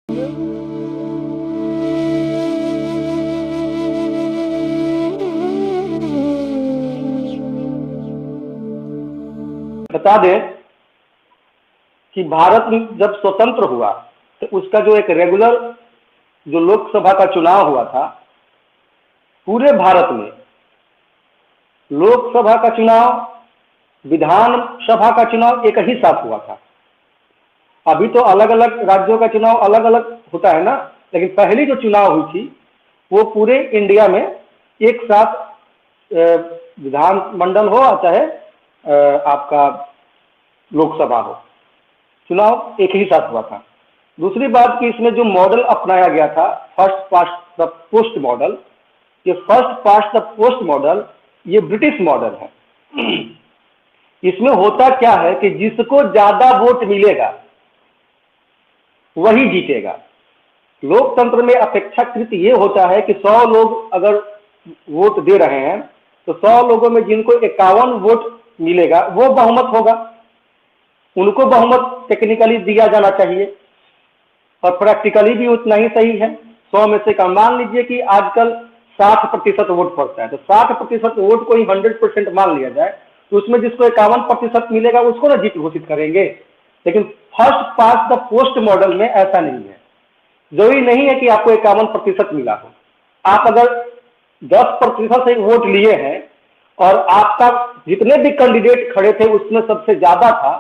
बता दें कि भारत जब स्वतंत्र हुआ तो उसका जो एक रेगुलर जो लोकसभा का चुनाव हुआ था, पूरे भारत में लोकसभा का चुनाव, विधानसभा का चुनाव एक ही साथ हुआ था। अभी तो अलग अलग राज्यों का चुनाव अलग अलग होता है ना, लेकिन पहली जो चुनाव हुई थी वो पूरे इंडिया में एक साथ विधानमंडल हो चाहे आपका लोकसभा हो, चुनाव एक ही साथ हुआ था। दूसरी बात कि इसमें जो मॉडल अपनाया गया था, first past the post model, ये first past the post model ये ब्रिटिश मॉडल है। इसमें होता क्या है कि जिसको ज्यादा वोट मिलेगा वही जीतेगा। लोकतंत्र में अपेक्षाकृत ये होता है कि 100 लोग अगर वोट दे रहे हैं तो 100 लोगों में जिनको 51 वोट मिलेगा वो बहुमत होगा, उनको बहुमत टेक्निकली दिया जाना चाहिए और प्रैक्टिकली भी उतना ही सही है। 100 में से कम, मान लीजिए कि आजकल 60% वोट पड़ता है, तो 60% वोट को ही 100% मान लिया जाए तो उसमें जिसको 51% मिलेगा उसको ना जीत घोषित करेंगे। लेकिन first past the post model में ऐसा नहीं है। जरूरी नहीं है कि आपको 51% मिला हो। आप अगर 10% से वोट लिए हैं और आपका जितने भी कैंडिडेट खड़े थे उसमें सबसे ज्यादा था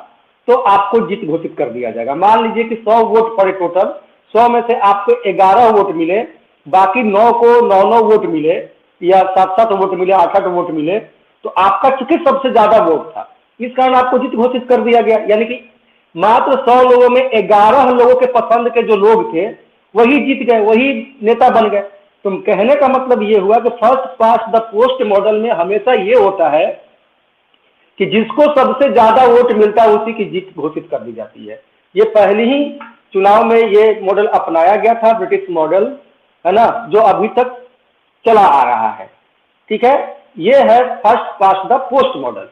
तो आपको जीत घोषित कर दिया जाएगा। मान लीजिए कि 100 वोट पड़े टोटल, 100 में से आपको 11 वोट मिले, बाकी 9 को 9 वोट मिले या 7 वोट मिले, 8 वोट मिले, तो आपका चूंकि सबसे ज्यादा वोट था इस कारण आपको जीत घोषित कर दिया गया। यानी कि मात्र 100 लोगों में 11 लोगों के पसंद के जो लोग थे वही जीत गए, वही नेता बन गए। तो कहने का मतलब ये हुआ कि first past the post model में हमेशा ये होता है कि जिसको सबसे ज्यादा वोट मिलता है उसी की जीत घोषित कर दी जाती है। ये पहले ही चुनाव में ये मॉडल अपनाया गया था, ब्रिटिश मॉडल है ना, जो अभी तक चला आ रहा है। ठीक है, ये है first past the post model.